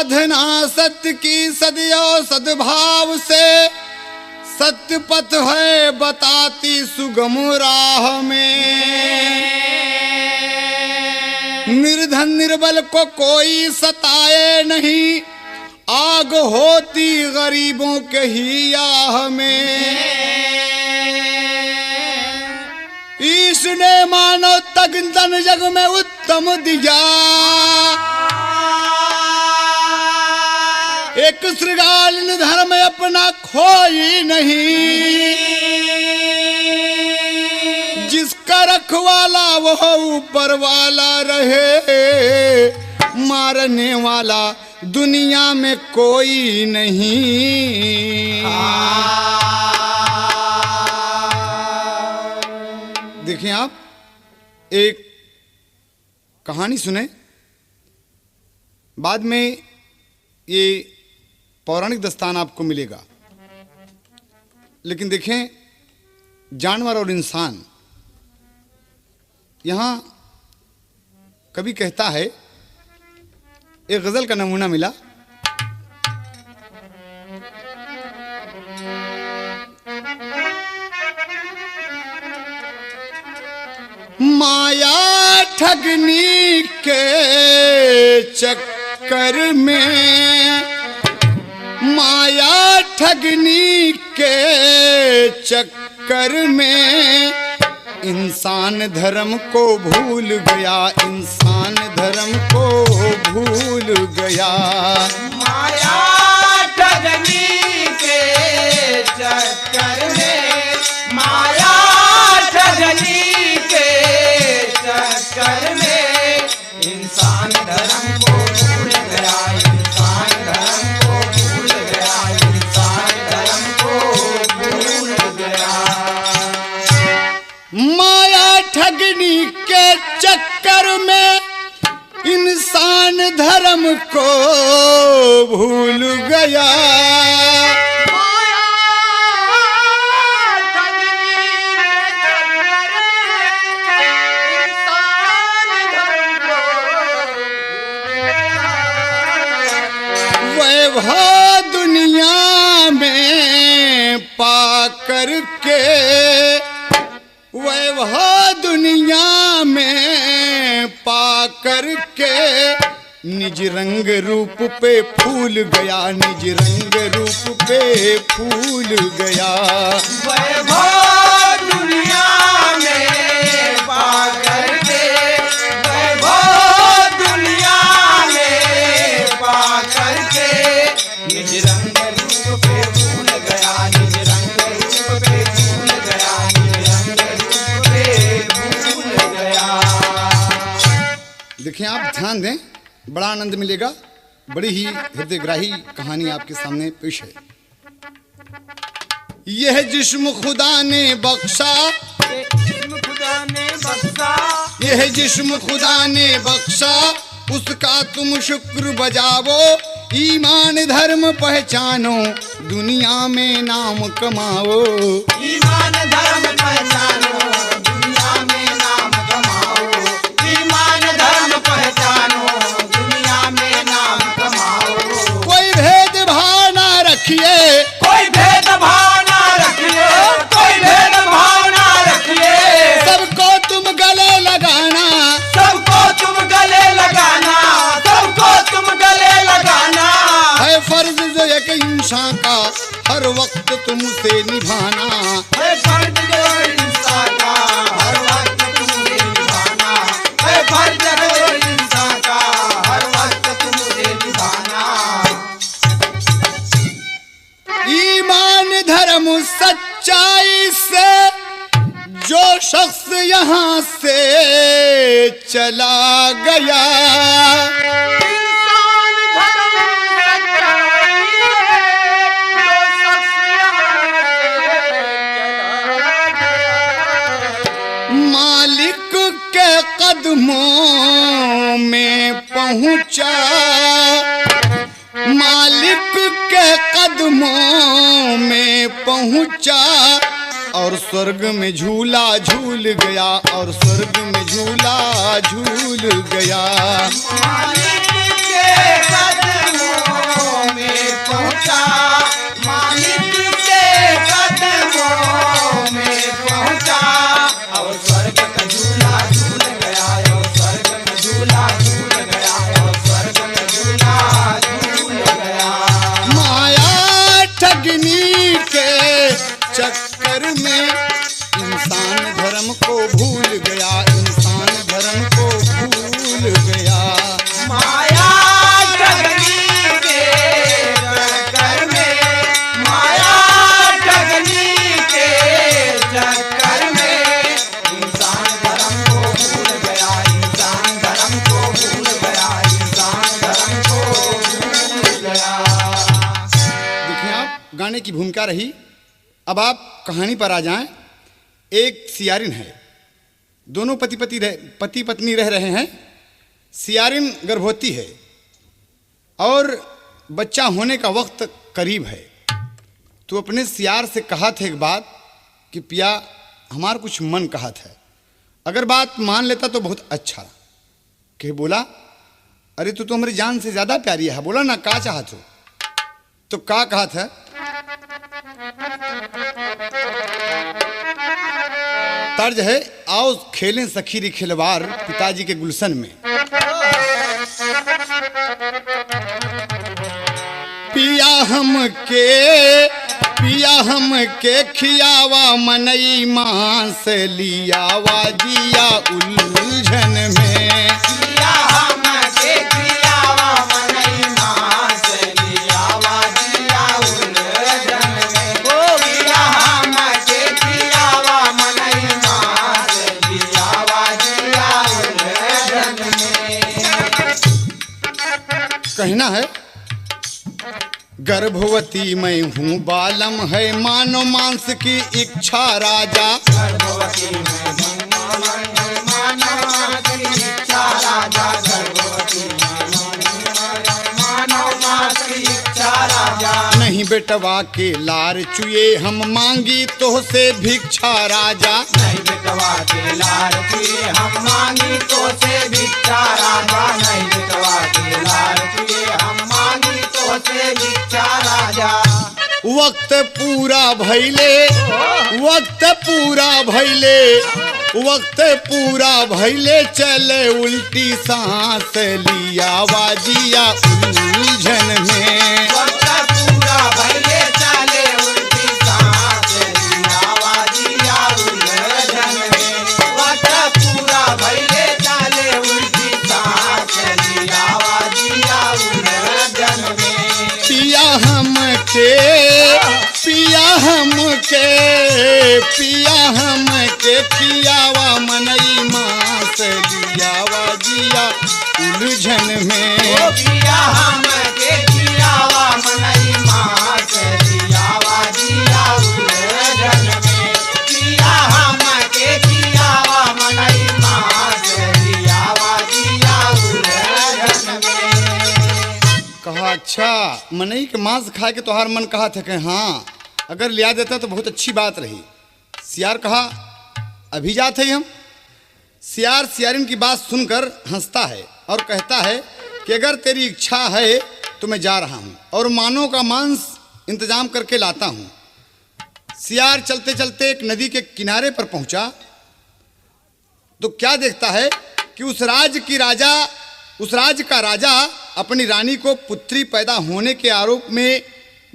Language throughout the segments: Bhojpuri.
साधना सत्य की सदियों सद्भाव से, सत्य पथ है बताती सुगम राह में। निर्धन निर्बल को कोई सताए नहीं, आग होती गरीबों के ही आह में। ईश ने मानव तक तन जग में उत्तम दिया, एक श्रृगाल धर्म अपना खोई नहीं। जिसका रखवाला वो ऊपर वाला रहे, मारने वाला दुनिया में कोई नहीं। देखिए आप एक कहानी सुने, बाद में ये पौराणिक दस्तान आपको मिलेगा। लेकिन देखें, जानवर और इंसान, यहाँ कवि कहता है, एक गजल का नमूना मिला। माया ठगनी के चक्कर में, माया ठगनी के चक्कर में इंसान धर्म को भूल गया, इंसान धर्म को भूल गया। माया ठगनी के चक्कर में, माया ठगनी के चक्कर में इंसान धर्म को भूल गया, इंसान धर्म को भूल गया, इंसान धर्म को भूल गया। माया ठगनी के चक्कर में इंसान धर्म को भूल गया। वैभव दुनिया में पा करके, वैभव दुनिया में पा करके निज रंग रूप पे फूल गया, निज रंग रूप पे फूल गया। वैभव दुनिया में पा करके, वैभव दुनिया में पा करके निज रंग रूप पे भूल गया, निज रंग रूप पे भूल गया, निज रंग रूप पे भूल गया। देखिए आप ध्यान दें, बड़ा आनंद मिलेगा। बड़ी ही हृदयग्राही कहानी आपके सामने पेश है। यह जिस्म खुदा ने बख्शा, जिस्म खुदा ने बख्शा, यह जिस्म खुदा ने बख्शा, उसका तुम शुक्र बजावो। ईमान धर्म पहचानो, दुनिया में नाम कमाओ। ईमान धर्म पहचानो, दुनिया में नाम कमाओ। ईमान धर्म पहचानो, दुनिया में नाम कमाओ। कोई भेदभाव ना रखिए, कोई भेदभाव ना रखिए, कोई भेदभाव ना रखिए। सबको तुम गले लगाना, सबको तुम गले लगाना, सबको तुम गले लगाना। है फर्ज जो एक इंसान का हर वक्त तुमसे निभाना। है फर्ज जो इंसान का हर वक्त तुमसे निभाना। है फर्ज जो इंसान का हर वक्त तुमसे निभाना। ईमान धर्म सच्चाई से जो शख्स यहाँ से चला गया, इंसान धर्म सच्चाई है, जो शख्स यहाँ से चला गया। मालिक के कदमों में पहुँचा, मालिक के कदमों में पहुँचा और स्वर्ग में झूला झूल गया, और स्वर्ग में झूला झूल गया। मालिक के कदमों गाने की भूमिका रही। अब आप कहानी पर आ जाएं। एक सियारिन है, दोनों पति पत्नी रह रहे हैं। सियारिन गर्भवती है और बच्चा होने का वक्त करीब है। तो अपने सियार से कहा था एक बात कि पिया हमार कुछ मन कहा था, अगर बात मान लेता तो बहुत अच्छा। कि बोला अरे तू तो हमारी जान से ज़्यादा प्यारी है। बोला ना का चाहत हो? तो का कहा था? तर्ज है, आओ खेलें सखी री खिलवाड़ पिताजी के गुलशन में। पिया हम के खियावा मनई मांस लियावा जिया उलझन में। पिया हम के खियावा मनई मांस लियावा जिया उलझन में। ओ पिया हम के खियावा मनई मांस लियावा जिया उलझन में। कहना है, गर्भवती मैं हूँ बालम है मानो मांस की इच्छा राजा। गर्भवती मैं हूँ मानो मांस की इच्छा राजा। गर्भवती मानो मांस की इच्छा राजा। नहीं बेटवा के लार चुए हम मांगी तो से भिक्षा राजा। नहीं बेटवा के लार चुए हम मांगी तो से भिक्षा राजा। नहीं बेटवा के लार चुए हम मांगी तो से भिक्षा राजा। वक्त पूरा भैले, वक्त पूरा भैले, वक्त पूरा भैले चले उल्टी सांस लिया वाजिया उलझन में। वक्त पूरा भैले चले उल्टी सांस लिया वाजिया उलझन में। वक्त पूरा भैले चले उल्टी सांस लिया वाजिया उलझन में। पिया हम के पियावा मनई मांस लियावा जिया उलझन में। ओ पिया हम के खियावा मनई मांस लियावा जिया उलझन में। पिया हम के खियावा मनई मांस लियावा जिया उलझन में। कहा अच्छा मनई के मांस खाए के तोहार मन कहा था कि हाँ अगर लिया देता तो बहुत अच्छी बात रही। सियार कहा अभी जाते ही हम। सियार सियारिन की बात सुनकर हंसता है और कहता है कि अगर तेरी इच्छा है तो मैं जा रहा हूँ और मानव का मांस इंतजाम करके लाता हूँ। सियार चलते चलते एक नदी के किनारे पर पहुँचा तो क्या देखता है कि उस राज्य का राजा अपनी रानी को पुत्री पैदा होने के आरोप में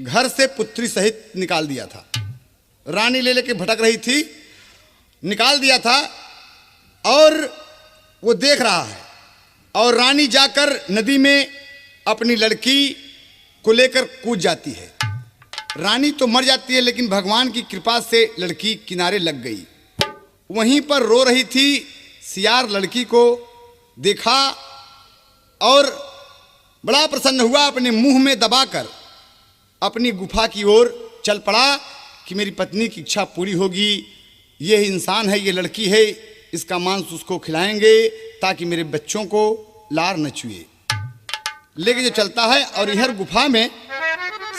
घर से पुत्री सहित निकाल दिया था। रानी ले लेके भटक रही थी, निकाल दिया था और वो देख रहा है। और रानी जाकर नदी में अपनी लड़की को लेकर कूद जाती है। रानी तो मर जाती है लेकिन भगवान की कृपा से लड़की किनारे लग गई। वहीं पर रो रही थी। सियार लड़की को देखा और बड़ा प्रसन्न हुआ, अपने मुंह में दबाकर अपनी गुफा की ओर चल पड़ा कि मेरी पत्नी की इच्छा पूरी होगी। ये इंसान है, ये लड़की है, इसका मांस उसको खिलाएंगे ताकि मेरे बच्चों को लार न चुए। लेके जो चलता है और इधर गुफा में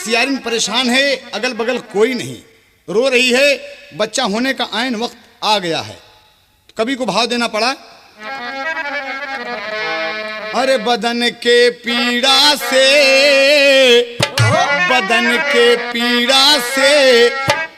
सियारिन परेशान है, अगल बगल कोई नहीं, रो रही है। बच्चा होने का आयन वक्त आ गया है। कवि को भाव देना पड़ा। अरे बदन के पीड़ा से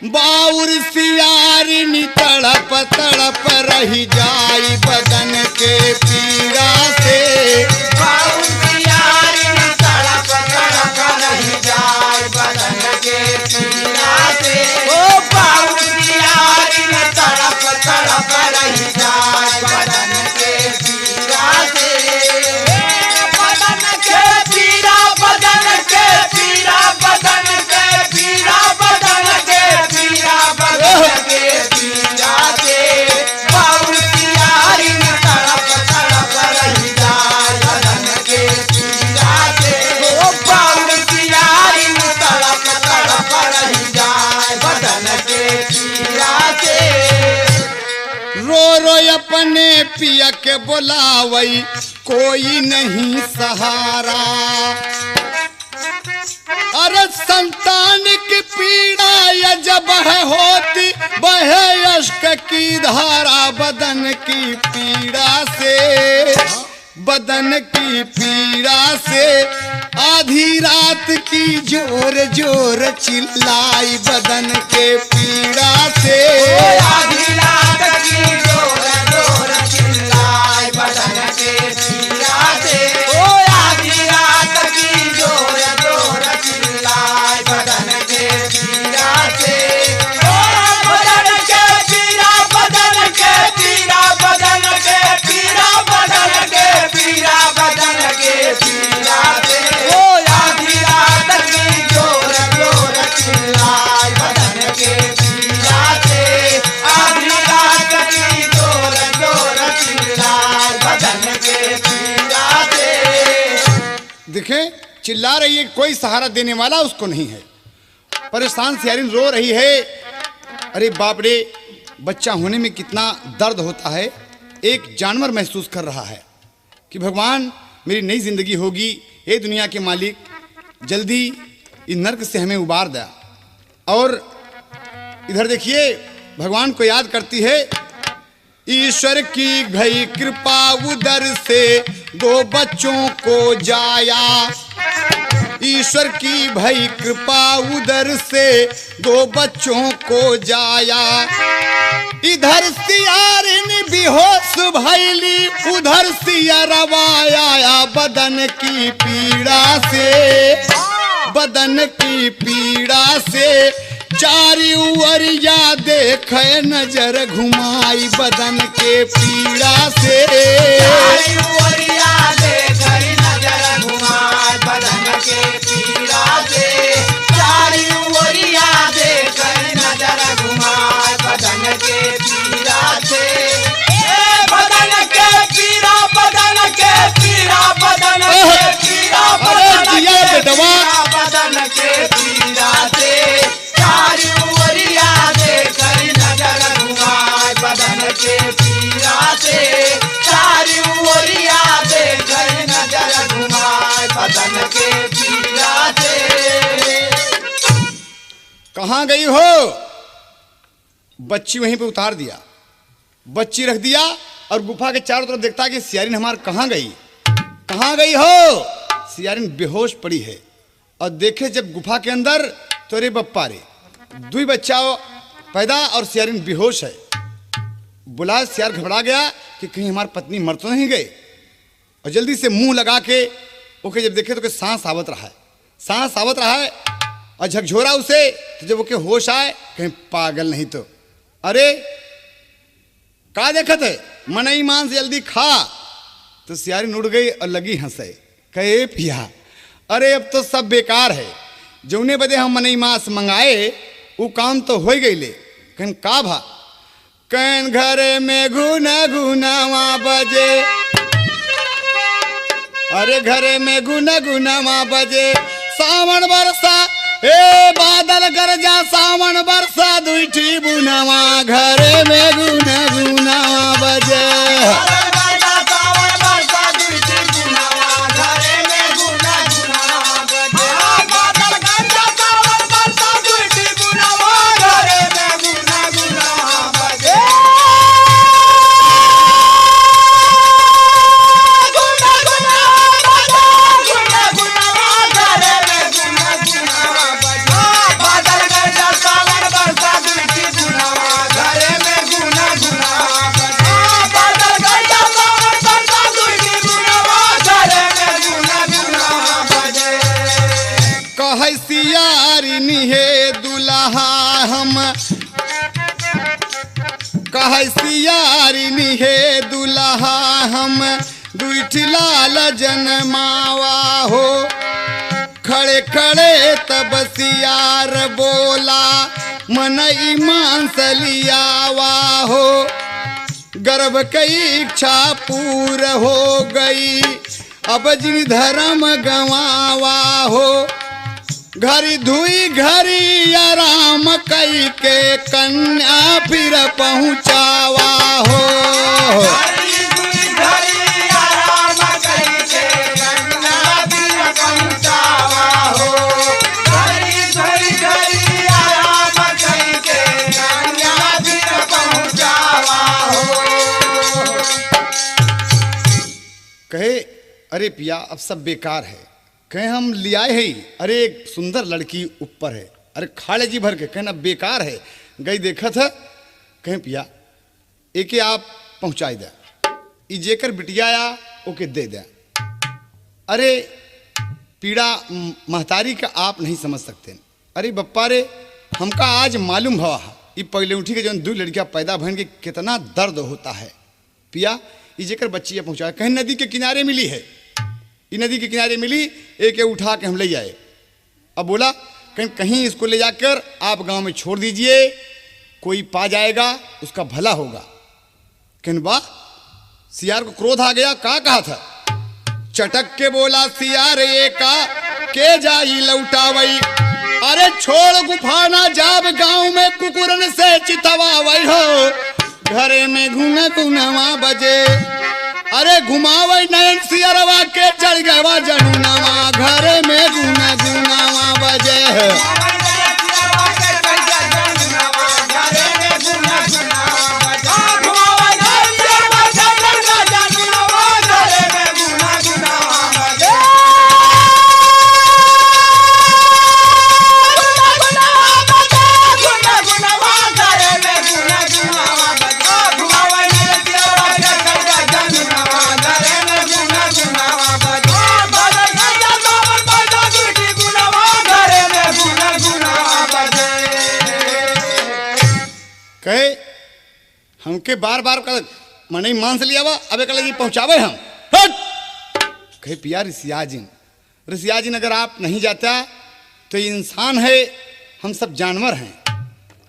बाउर सियारिनी तड़प तड़प रही जाई। बदन के पीड़ा से बाउल सियारिनी तड़प तड़प रही जाए। बदन के पीड़ा से ओ बाउल सियारिनी तड़प तड़प रही जाए। बदन के पीड़ा से बदन के पीड़ा बदन के पीड़ा बदन के पीड़ा बदन के पीड़ा बदन के पीड़ा से बाउल सियारिनी तड़प तड़प रही जाए। बदन के अपने पिया के बुलावई कोई नहीं सहारा। अरे संतान की पीड़ा या जब है होती बहे अश्क की धारा, बदन की पीड़ा से, बदन की पीड़ा से आधी रात की जोर जोर चिल्लाई, बदन के पीड़ा से आधी रात की जोर जोर चिल्लाए बदन के पीड़ा से, ओ आधी रात की जोर जोर चिल्लाए बदन के पीड़ा से, ओ बदन के पीड़ा, बदन के पीड़ा, बदन के पीड़ा, बदन के पीड़ा, बदन के पीड़ा से, ओ आधी रात की जोर जोर चिल्लाए बदन के पीड़ा से, आधी रात की जोर जोर चिल्लाए बदन के पीड़ा से। देखे चिल्ला रही है, कोई सहारा देने वाला उसको नहीं है। परेशान सियारिन रो रही है। अरे बाप रे, बच्चा होने में कितना दर्द होता है। एक जानवर महसूस कर रहा है कि भगवान मेरी नई जिंदगी होगी, हे दुनिया के मालिक जल्दी इस नर्क से हमें उबार दे। और इधर देखिए भगवान को याद करती है। ईश्वर की भई कृपा उदर से दो बच्चों को जाया, ईश्वर की भई कृपा उदर से दो बच्चों को जाया। इधर सियारिन बेहोश भैली, उधर सिया रवाया, बदन की पीड़ा से, बदन की पीड़ा से चारी उवरिया देखे नजर घुमाई, बदन के पीड़ा से चारी उवरिया देखे नजर घुमाई, बदन के पीड़ा से, चारी उवरिया देखे नजर घुमाई, बदन के पीड़ा से, ए बदन के पीड़ा, बदन के पीड़ा, बदन के पीड़ा, बदन के पीड़ा, बदन के पीड़ा से चारी उवरिया देखे नजर घुमाई, बदन के पीड़ा से चारी उवरिया देखे नजर घुमाई, बदन के पीड़ा से। कहाँ गई हो? बच्ची वहीं पे उतार दिया, बच्ची रख दिया और गुफा के चारों तरफ देखता कि सियारिन हमार कहाँ गई, कहाँ गई हो? सियारिन बेहोश पड़ी है और देखे जब गुफा के अंदर तो रे बप्पा रे, दुई बच्चा पैदा और सियारिन बेहोश है। बुला सियार घबरा गया कि कहीं हमारी पत्नी मर तो नहीं गई, और जल्दी से मुंह लगा के ओके जब देखे तो सांस आवत रहा है, सांस आवत रहा है और झकझोरा उसे। तो जब ओके होश आए कहीं पागल नहीं तो, अरे का देखत है, मनई मान से जल्दी खा। तो सियारिन उड़ गई और लगी हंसे, कहे पिया अरे अब तो सब बेकार है, जौने बदे हम मनई मांस मंगाए वो काम तो हो गई ले। कहन का भा? कहन घरे में गुना गुनावा बजे, अरे घरे में गुना गुनावा बजे, सावन बरसा ए बादल गरजा, सावन बरसा दुईठी बुनावा, घरे में गुना गुनावा बजे। कहे सियारिनी हे दुल्हा हम दुठलाल जनमावा हो। खड़े खड़े तब सियार बोला मन ईमान सलियावा हो। गर्भ की इच्छा पूर हो गई अब जिन धर्म गवावा हो। घरी धुई घरी आराम कई के कन्या फिर पहुँचावा हो। घड़ी दुई घड़ी आराम करके कन्या फिर पहुँचावा हो। घड़ी दुई घड़ी आराम करके कन्या फिर पहुँचावा हो। कहे अरे पिया अब सब बेकार है। कहे हम ले आए हैं, अरे एक सुंदर लड़की ऊपर है, अरे खाले जी भर के कहना बेकार है। गई देखा था, कहें पिया एके आप पहुँचाई दे, ई जेकर बिटियाया ओके दे दे। अरे पीड़ा महतारी का आप नहीं समझ सकते। अरे बप्पा रे हमका आज मालूम भवा ये पहले उठी के जो दो लड़कियाँ पैदा भन के कितना दर्द होता है। पिया ये जेकर बच्चियाँ पहुँचाए, कहीं नदी के किनारे मिली है, ये नदी के किनारे मिली, एक उठा के हम ले आए। अब बोला कहीं इसको ले जाकर आप गांव में छोड़ दीजिए, कोई पा जाएगा उसका भला होगा। कहन वाह, सियार को क्रोध आ गया, कहा था, चटक के बोला सियार ये का के जाई लौटावई। अरे छोड़ गुफाना जाब गांव में कुकुरन से चितवावई हो। घरे में घूमे गुनवा बजे, अरे घुमावई नयन सियरवा के चढ़ गवा जनुनवा। घरे में घूमे गुनवा बजे। कहे हमके बार बार कर मने मान से लिया वा, अबे कल जी पहुँचावे हम। हट! कहे पिया ऋषियाजिन अगर आप नहीं जाता तो ये इंसान है, हम सब जानवर हैं।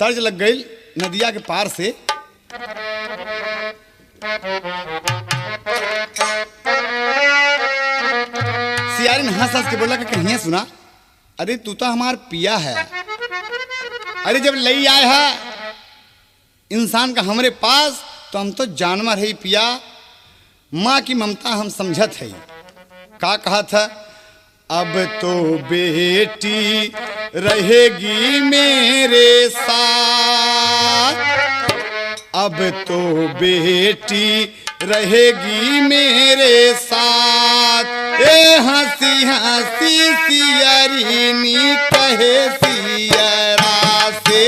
तर्ज लग गई नदिया के पार से। सियारिन हंस हंस के बोला कि कहीं सुना, अरे तू तो हमार पिया है। अरे जब ले आए है इंसान का हमारे पास तो हम तो जानवर है पिया। माँ की ममता हम समझत है। का कहा था, अब तो बेटी रहेगी मेरे साथ, अब तो बेटी रहेगी मेरे साथ। ए हंसी हंसी सियरिनी कहे सियरा से,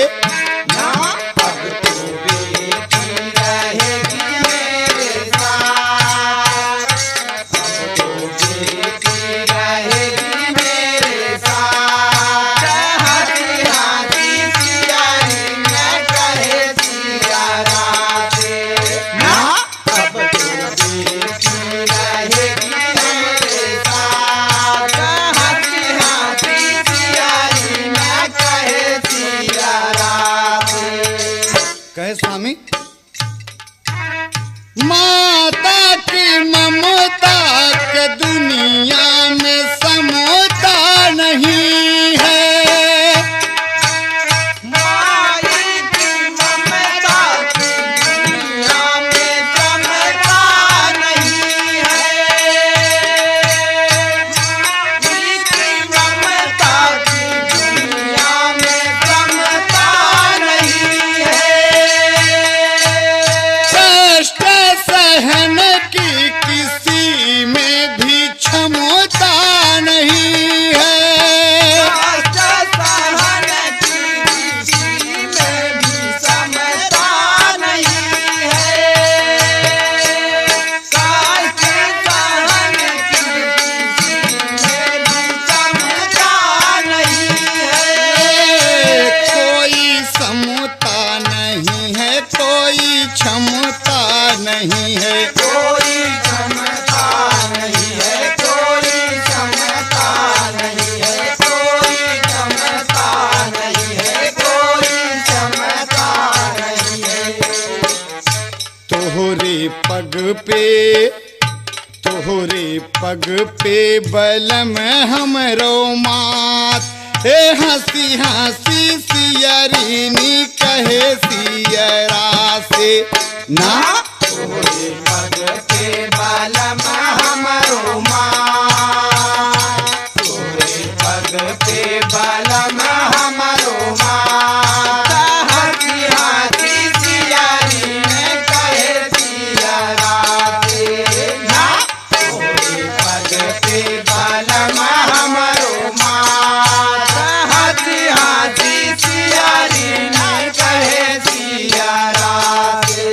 स्वामी माता की ममता के दुनिया में समता नहीं है। माई की ममता की दुनिया में समता नहीं है। माई की ममता की दुनिया में समता नहीं है। सहन की किसी में भी क्षमता नहीं है। सहन की किसी में भी क्षमता नहीं है। सहन की किसी में भी क्षमता नहीं है। कोई समता नहीं है, कोई क्षमता नहीं है। कोई क्षमता नहीं है, कोई क्षमता नहीं है, कोई क्षमता नहीं है, कोई क्षमता नहीं है। तोहरे पग पे बलम हमरो मात, हे हंसी हंसी सियरिनी कहे सियरा से ना तोरे पग के बालम हमरो माँ, तोरे पग पे बालम हमरो माँ। हंसी हंसी सियारी में कहे सियरा से ना तोरे पग पे बालम हमरो माँ। हंसी हंसी सियारी में कहे सियरा से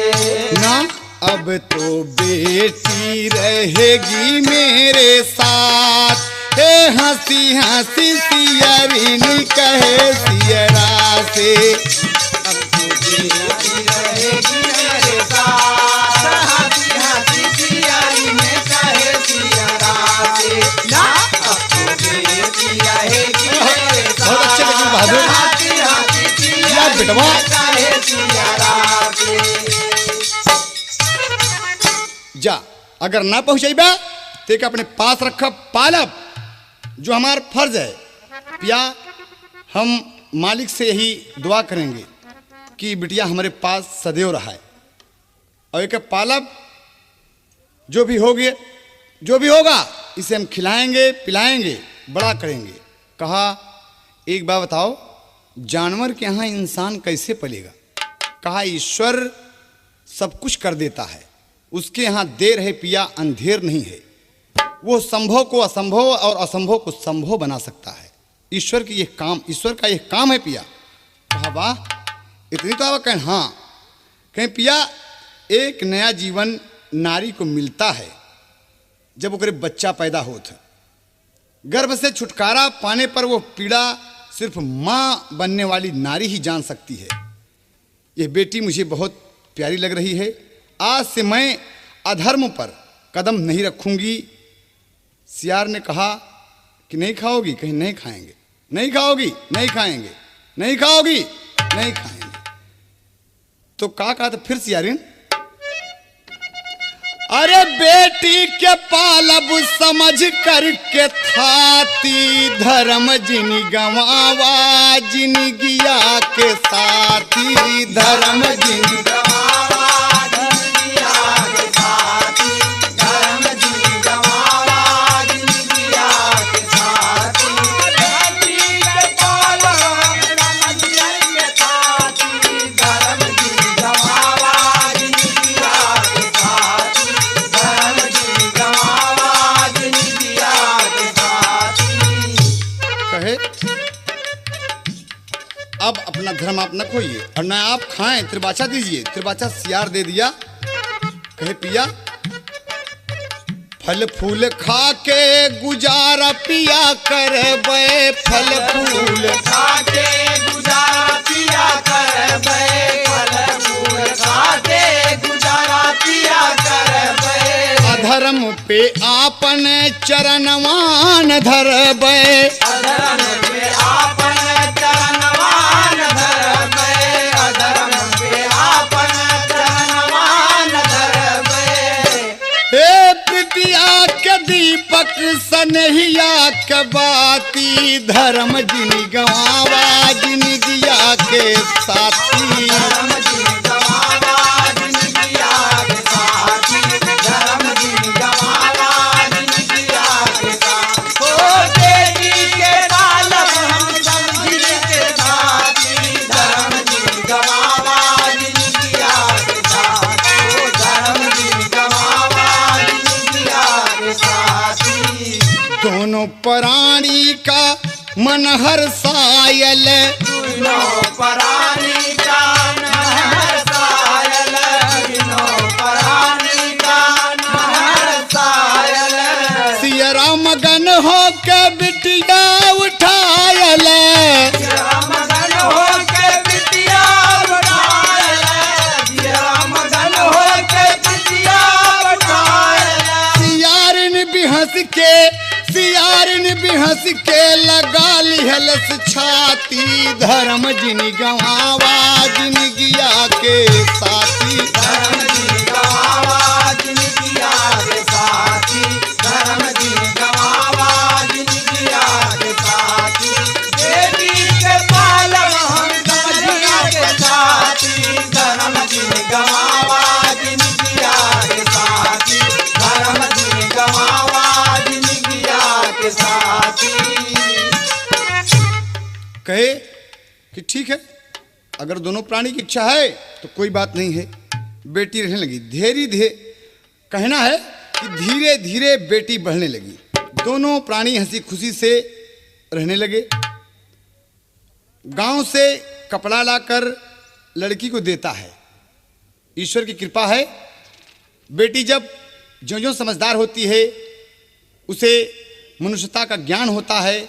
ना अब तो बेटी रहेगी मेरे साथ, हे हंसी हंसी सियरिनी कहे सियरा से। अब तो बेटी रहेगी मेरे साथ, हंसी हंसी सियारी में कहे सियरा से ना। अब तो बेटी रहेगी मेरे साथ, बहुत अच्छे लगे बहादुर। हंसी हंसी या सियारी बेटवा। में कहे सियरा से। जा अगर ना पहुंचेबा ते के अपने पास रख पालब, जो हमार फर्ज है। पिया हम मालिक से यही दुआ करेंगे कि बिटिया हमारे पास सदैव रहा है और एक पालब, जो भी होगे जो भी होगा इसे हम खिलाएंगे पिलाएंगे बड़ा करेंगे। कहा एक बात बताओ, जानवर के यहाँ इंसान कैसे पलेगा? कहा ईश्वर सब कुछ कर देता है, उसके यहाँ देर है पिया अंधेर नहीं है। वो संभव को असंभव और असंभव को संभव बना सकता है। ईश्वर की ये काम, ईश्वर का ये काम है पिया। कहा वाह, इतनी तो आप कहें हाँ। कहें पिया एक नया जीवन नारी को मिलता है जब ओकरे बच्चा पैदा होता। गर्भ से छुटकारा पाने पर वो पीड़ा सिर्फ माँ बनने वाली नारी ही जान सकती है। यह बेटी मुझे बहुत प्यारी लग रही है। आज से मैं अधर्म पर कदम नहीं रखूंगी। सियार ने कहा कि नहीं खाओगी? कहीं नहीं खाएंगे। नहीं खाओगी? नहीं खाएंगे। नहीं खाओगी? नहीं खाएंगे। तो कहा तो फिर सियारिन, अरे बेटी के पालब समझ करके थाती, धर्म जिन गवावा जिन गिया के साथी, धर्म जिन गवावा जिन गिया के साथी, धर्म जिन गवावा जिन गिया के साथी। बेटी के पालब समझ करके थाती, धर्म जिन गवावा जिन गिया के साथी, धर्म जिन गवावा जिन गिया के साथी। कहे अब अपना धर्म आप न खोइए और न आप खाएं, त्रिबाचा दीजिए। त्रिबाचा सियार दे दिया। कहे पिया फल फूल खा के गुजारा पिया करबे, फल फूल खाके गुजारा पिया करबे, फल फूल खाके गुजारा पिया करबे। अधर्म पे आपन चरणवान धरबे, अधर्म पे आपन चरणवान धरबे, अधर्म पे आपन चरणवान धरबे। हे प्रीतिया के दीपक सनहिया के बाती, धर्म जिन गवावा जिन गिया के साथी, धर्म जिन गवावा जिन गिया के साथी, धर्म जिन गवावा जिन गिया के साथी। ओ बेटी के पालब हम समझिल के साथी, धर्म जिन गवावा जिन गिया के साथी, ओ धर्म जिन गवावा जिन गिया के साथी। दोनों प्राणी का मन हर्षायल, तीनों प्राणी का नहर सायल, तीनों प्राणी का नहर सायल। सियरा मगन हो के बिटिया उठायल, मगन हो के बिटिया उठायल, मगन हो के बिटिया उठायल। सियारिन भी हंस के लगा लिहलस छाती, धर्म जिन गवावा जिन गिया के साथी, धर्म जिन गवावा जिन गिया के साथी, धर्म जिन गवावा जिन गिया के साथी। कहे कि ठीक है, अगर दोनों प्राणी की इच्छा है तो कोई बात नहीं है। बेटी रहने लगी। धीरे धीरे कहना है कि धीरे धीरे बेटी बढ़ने लगी। दोनों प्राणी हंसी खुशी से रहने लगे। गांव से कपड़ा लाकर लड़की को देता है। ईश्वर की कृपा है। बेटी जब ज्यों ज्यों समझदार होती है, उसे मनुष्यता का ज्ञान होता है,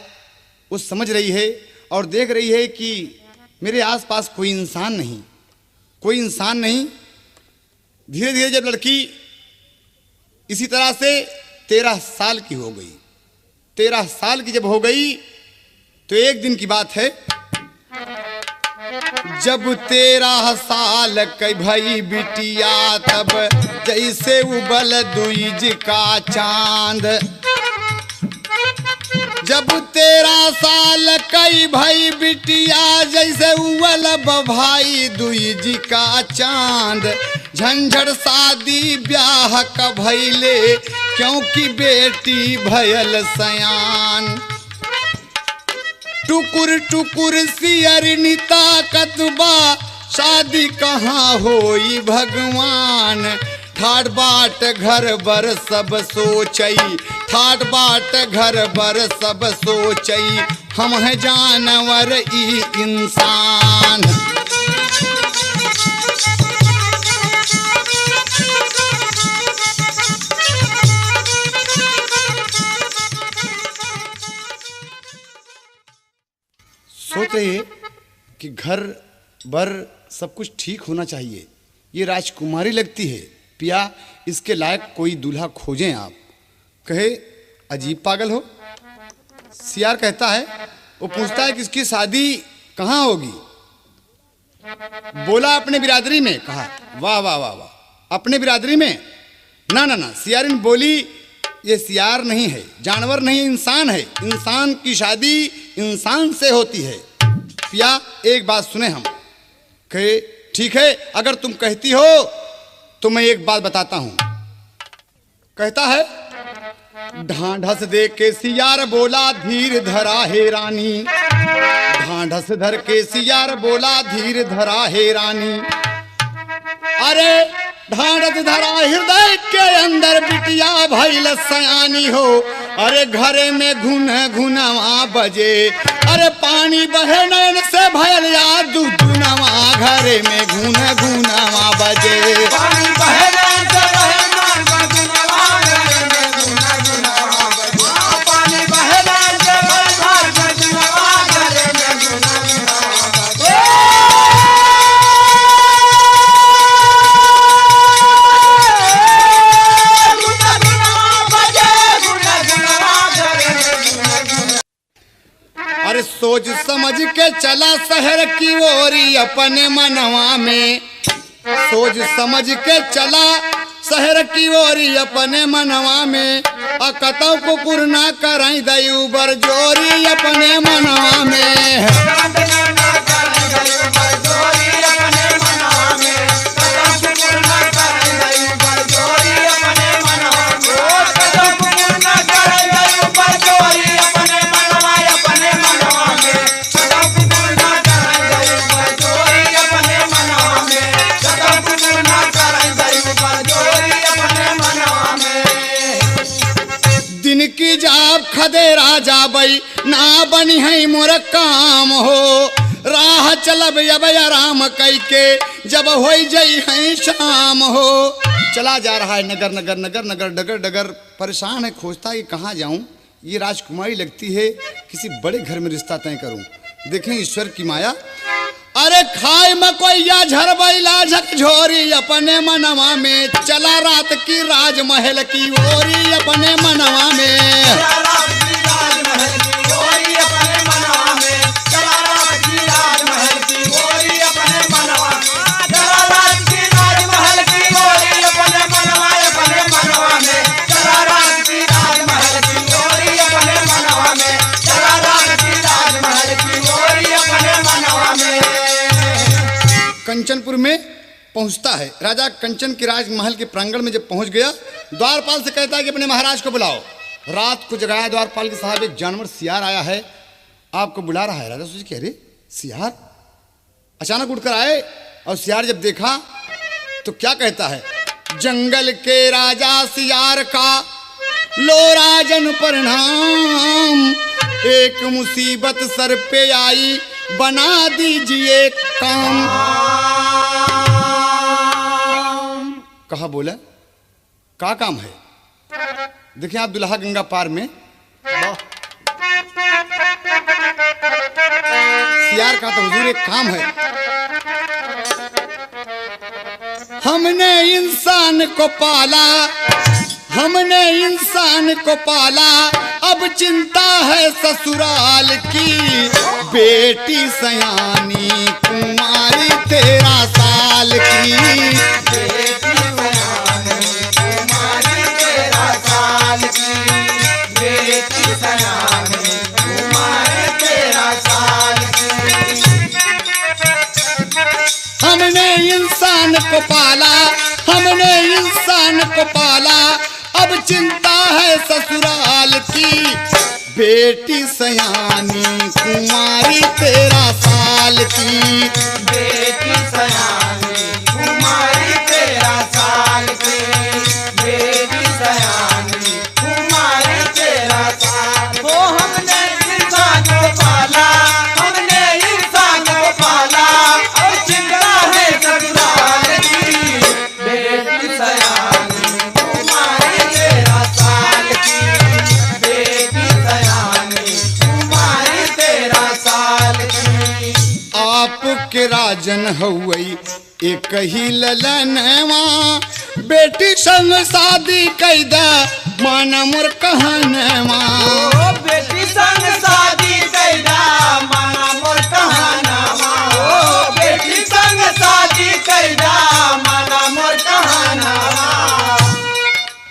वो समझ रही है और देख रही है कि मेरे आसपास कोई इंसान नहीं। धीरे धीरे जब लड़की इसी तरह से 13 साल की हो गई, 13 साल की जब हो गई तो एक दिन की बात है, जब 13 साल की भई बिटिया तब जैसे उबल दूज का चांद। जब 13 साल की भई बिटिया जैसे उबल भाई दूज का चांद। झंझट शादी ब्याह का भइले क्योंकि बेटी भयल सयान। टुकुर टुकुर सियरनी ताकत बा शादी कहाँ होई भगवान। ठाट बाट घर बर सब सोचई, ठाट बाट घर बर सब सोचई, हम है जानवर ई इंसान। सोच रही है कि घर बर सब कुछ ठीक होना चाहिए। ये राजकुमारी लगती है, पिया इसके लायक कोई दूल्हा खोजें आप। कहे अजीब पागल हो। सियार कहता है, वो पूछता है कि इसकी शादी कहाँ होगी। बोला अपने बिरादरी में। कहा वाह वाह वाह वाह, अपने बिरादरी में? ना ना ना। सियारिन बोली ये सियार नहीं है, जानवर नहीं, इंसान है। इंसान की शादी इंसान से होती है। पिया एक बात सुने हम। कहे ठीक है, अगर तुम कहती हो तो मैं एक बात बताता हूं। कहता है ढांढस दे के सियार बोला धीर धरा है रानी। ढांढस धर के सियार बोला धीर धरा है रानी। अरे ढांढस धरा हृदय के अंदर बिटिया भइल सयानी हो। अरे घरे में घुन घुनवा बजे, अरे पानी बहे नैन से भयल यार दुनवा। घरे में घुन घुनवा बजे, पानी बहे नैन से बहे नैन का गुनवा। घरे में गुना गुनवा बजे, पानी बहे नैन से बहे नैन का गुनवा। घरे में गुना गुनवा बजे। गुना गुनवा बजे, गुना गुनवा घरे में गुना गुनवा। अरे सोच समझ के चला शहर की ओरी अपने मनवा में। सोच समझ के चला शहर की ओरी अपने मनवा में। अकतौ को पूर्णा कराई दयु बर जोरी अपने मनवा में। दिन की जाब खदे राजा बई ना बनी है मोर काम हो। राह चलब अब आराम कई के जब हो जई है शाम हो। चला जा रहा है नगर नगर नगर नगर डगर डगर, परेशान है, खोजता है कहाँ जाऊं। ये राजकुमारी लगती है, किसी बड़े घर में रिश्ता तय करूं। देखें ईश्वर की माया। अरे खाए मकोइया झरबैला झकझोरी अपने मनवा में। चला रात की राजमहल की ओरी अपने मनवा में। कंचनपुर में पहुंचता है। राजा कंचन के राजमहल के प्रांगण में जब पहुंच गया, द्वारपाल से कहता है कि अपने महाराज को बुलाओ। रात को जगाया द्वारपाल के साहब, एक जानवर सियार आया है आपको बुला रहा है। राजा सोचे कि अरे सियार अचानक उठकर आए, और सियार जब देखा तो क्या कहता है, जंगल के राजा सियार का लो राजन प्रणाम, एक मुसीबत सर पे आई बना दीजिए काम। कहा बोला क्या काम है? देखिए आप दुल्हा गंगा पार में सियार का तो हुजूर एक काम है, हमने इंसान को पाला, हमने इंसान को पाला, अब चिंता है ससुराल की, बेटी सयानी कुमारी 13 साल की, बेटी सयानी कुमारी 13 साल की, बेटी सयानी कुमारी 13 साल की। हमने इंसान को पाला, हमने इंसान को पाला, अब चिंता है ससुराल की, बेटी सयानी कुमारी 13 साल की, बेटी सयानी कुमारी 13 साल की, बेटी सयानी कुमारी 13 साल। वो हमने इंसान को पाला, हमने इंसान को पाला, अब चिंता है ससुराल की, बेटी सयानी कुमारी 13 साल की, बेटी सयानी कुमारी 13 साल की। आपके राजन हुई एक ही ललनवा, बेटी संग शादी कैदा माना मोर कहनवा, ओ बेटी संग शादी कैदा माना मोर कहनवा, ओ बेटी संग शादी कैदा माना मोर कहनवा।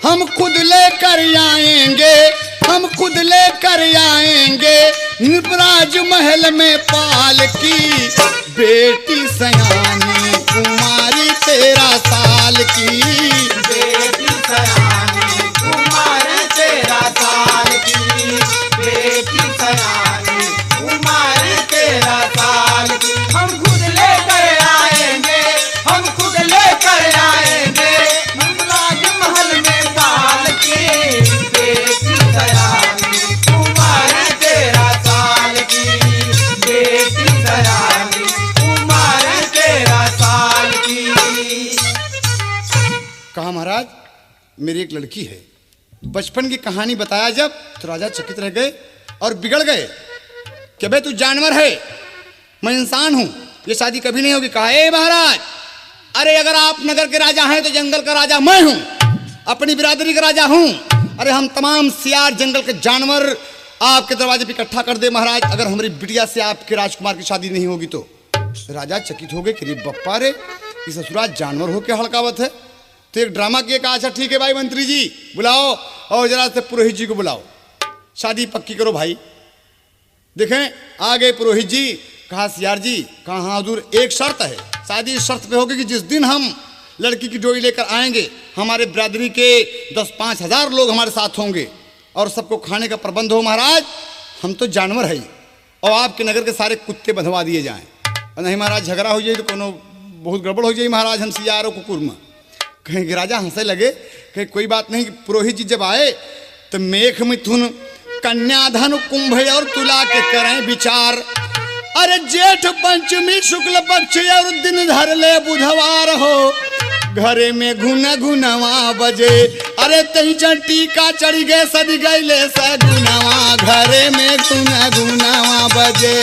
हम खुद लेकर आएंगे, हम खुद लेकर आएंगे, निपराज महल में पाल की, बेटी सयानी कुमारी 13 साल की, बेटी सयानी कुमारी 13 साल की, बेटी सयानी कुमारी 13 साल की। हम खुद लेकर आएंगे, हम खुद लेकर आएंगे, राजमहल में पाल की, बेटी सयानी कुमारी 13 साल की, बेटी सयानी कुमारी 13 साल की। कहा महाराज मेरी एक लड़की है, बचपन की कहानी बताया जब तो राजा चकित रह गए और बिगड़ गए कि भाई तू जानवर है, मैं इंसान हूं, ये शादी कभी नहीं होगी। कहा ए महाराज, अरे अगर आप नगर के राजा हैं तो जंगल का राजा मैं हूं, अपनी बिरादरी का राजा हूं, अरे हम तमाम सियार जंगल के जानवर आपके दरवाजे पे इकट्ठा कर दे महाराज, अगर हमारी बिटिया से आपके राजकुमार की शादी नहीं होगी तो। राजा चकित हो गए कि बप्पा रे इस ससुराल जानवर हो के हड़कावत है। तो एक ड्रामा किया, कहा अच्छा ठीक है भाई मंत्री जी बुलाओ और जरा से पुरोहित जी को बुलाओ, शादी पक्की करो भाई। देखें आ गए पुरोहित जी। कहा सियार जी, कहा हाँ हुजूर, एक शर्त है, शादी इस शर्त पे होगी कि जिस दिन हम लड़की की डोरी लेकर आएंगे हमारे बिरादरी के 10-5 हजार लोग हमारे साथ होंगे और सबको खाने का प्रबंध हो महाराज, हम तो जानवर है और आपके नगर के सारे कुत्ते बंधवा दिए जाएं, और नहीं महाराज झगड़ा हो जाए तो कोनो बहुत गड़बड़ हो जाए महाराज, हम सियारों कुकुर में। कहेंगे राजा हंसे लगे, कहे कोई बात नहीं। पुरोहित जी जब आए तो मेघ मिथुन कन्या धन कुंभ और तुला के करें विचार, अरे जेठ पंचमी शुक्ल पक्ष और दिन धर ले बुधवार हो, घरे में घुन घुनवा बजे, अरे तही टीका चढ़ी गए सद गईले सगुनवा, घरे में घुन घुनवा बजे।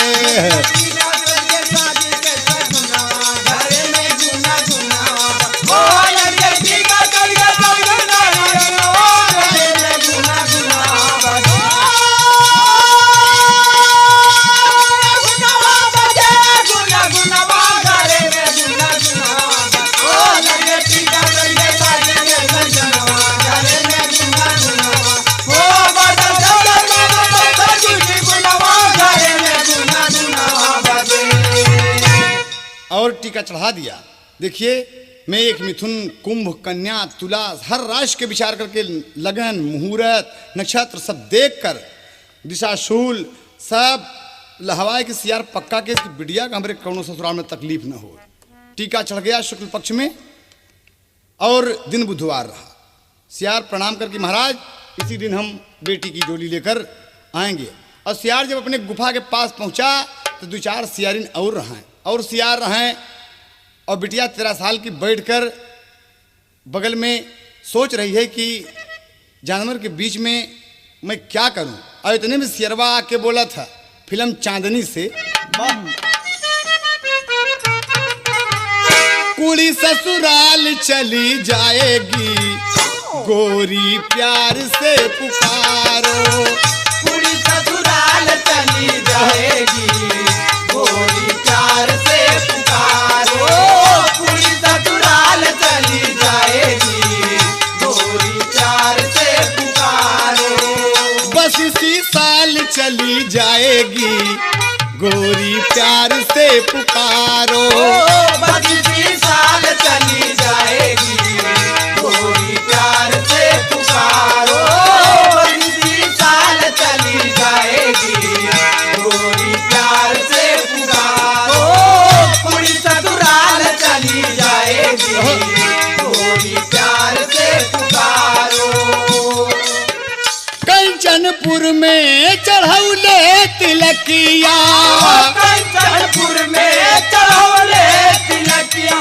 और टीका चढ़ा दिया। देखिए मेघ मिथुन कुंभ कन्या तुला हर राशि के विचार करके लगन मुहूर्त नक्षत्र सब देखकर दिशाशूल सब लहवाए कि सियार पक्का के इसकी बिटिया का हमरे कौनो ससुराल में तकलीफ न हो। टीका चढ़ गया शुक्ल पक्ष में और दिन बुधवार रहा। सियार प्रणाम करके महाराज इसी दिन हम बेटी की डोली लेकर आएंगे। और सियार जब अपने गुफा के पास पहुंचा तो 2-4 सियारिन और सियार रहें और बिटिया 13 साल की बैठकर बगल में सोच रही है कि जानवर के बीच में मैं क्या करूं। और इतने में सियरवा आके बोला था फिल्म चांदनी से, कुड़ी ससुराल चली जाएगी गोरी प्यार से पुकारो। कुड़ी ससुराल चली जाएगी गोरी प्यार से पुकारो। कुड़ी ससुराल चली जाएगी गोरी प्यार से पुकारो। बस इसी साल चली जाएगी गोरी प्यार से पुकारो। बस इसी साल चली जाएगी गोरी प्यार से पुकारो। बस इसी साल चली जाएगी गोरी प्यार से पुकारो। कुड़ी ससुराल चली जाएगी गोरी प्यार से पुकारो। कंचनपुर में चढ़ौले तिलकिया, कंचनपुर में चढ़ौले तिलकिया।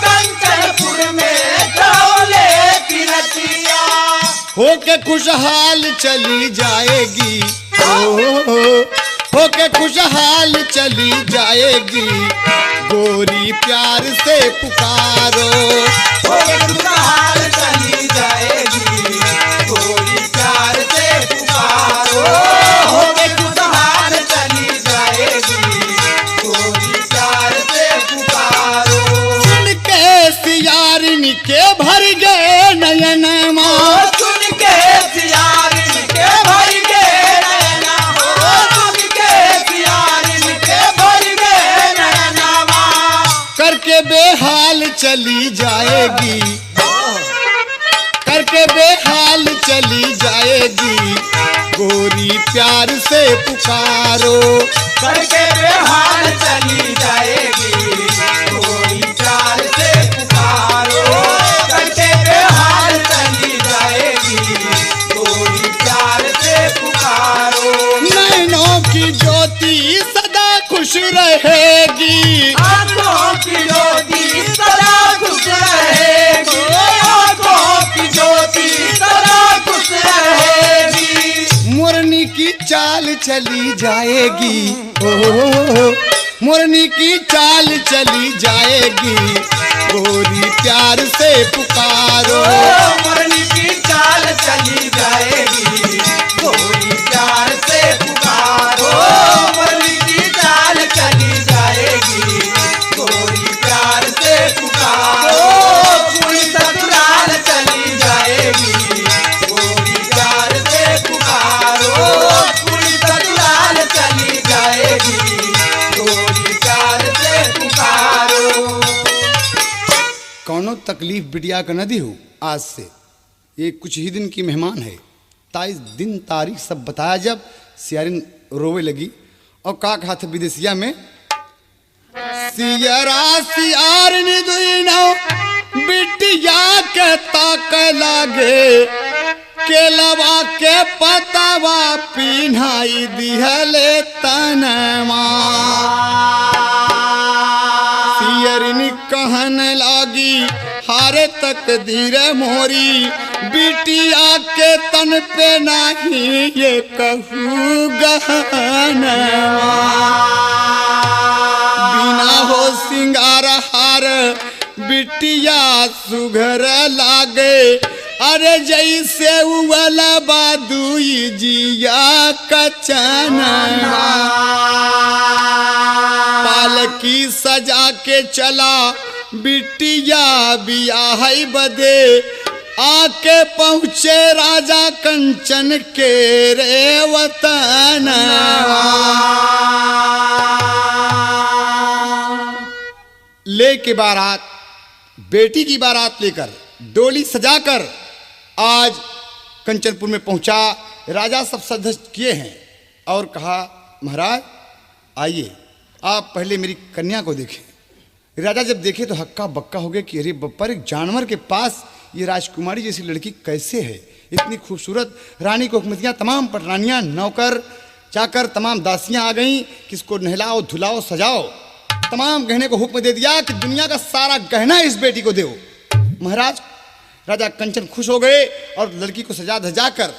कंचनपुर में चढ़ौले तिलकिया। होके खुशहाल चली जाएगी होके खुशहाल चली जाएगी गोरी प्यार से पुकारो। होके खुशहाल चली जाएगी गोरी प्यार से पुकारो। होके खुशहाल चली जाएगी गोरी प्यार से पुकारो। सुन के सियारिन के भर गए नयनमा, सुन के सियारिन के भर गए नयना। सुन के सियारिन के भर गए नयनावा। करके बेहाल चली जाएगी करके बेहाल चली जाएगी गोरी प्यार से पुकारो। करके बेहाल चली जाएगी गोरी प्यार से पुकारो। करके बेहाल चली जाएगी गोरी प्यार से पुकारो। नैनों की ज्योति सदा खुश रहेगी, आंखों की ज्योति सदा खुश रहेगी। आंखों की ज्योति सदा खुश रहेगी। मोरनी की चाल चली जाएगी मोरनी की चाल चली जाएगी गोरी प्यार से पुकारो। मोरनी की चाल चली जाएगी गोरी प्यार से पुकारो। मोरनी की चाल चली जाएगी गोरी प्यार से पुकारो। कुड़ी ससुराल चली जाएगी गोरी प्यार से पुकारो। कुड़ी ससुराल चली जाएगी गोरी प्यार से पुकारो। कौनो तकलीफ बिटिया का नदी हो आज से, ये कुछ ही दिन की मेहमान है। 23 दिन तारीख सब बताया। जब सियारिन रोवे लगी और का कहा था विदेशिया में, सियरा सियारिन दुइनो बिटिया के ताक लागे केलवा के पतावा पिन्हाई दिहले तनमा। सियरिन कहन लागी हारे तकदीर मोरी बिटिया के तन पे नहीं ये कहू गहनवा। बिना हो सिंगार हार बिटिया सुघर लागे, अरे जैसे उवला बादुई जिया कचनवा। पालकी सजा के चला बिटिया बियाह बदे, आके पहुँचे राजा कंचन के रे वतनवा। ले के बारात, बेटी की बारात लेकर डोली सजाकर आज कंचनपुर में पहुंचा। राजा सब सदस्य किए हैं और कहा महाराज आइए, आप पहले मेरी कन्या को देखें। राजा जब देखे तो हक्का बक्का हो गए कि अरे बप्पर, एक जानवर के पास ये राजकुमारी जैसी लड़की कैसे है, इतनी खूबसूरत। रानी को हुकूमतियाँ, तमाम पटरानियाँ, नौकर चाकर, तमाम दासियाँ आ गईं कि इसको नहलाओ धुलाओ सजाओ। तमाम गहने को हुक्म दे दिया कि दुनिया का सारा गहना इस बेटी को दो। महाराज राजा कंचन खुश हो गए और लड़की को सजा धजा कर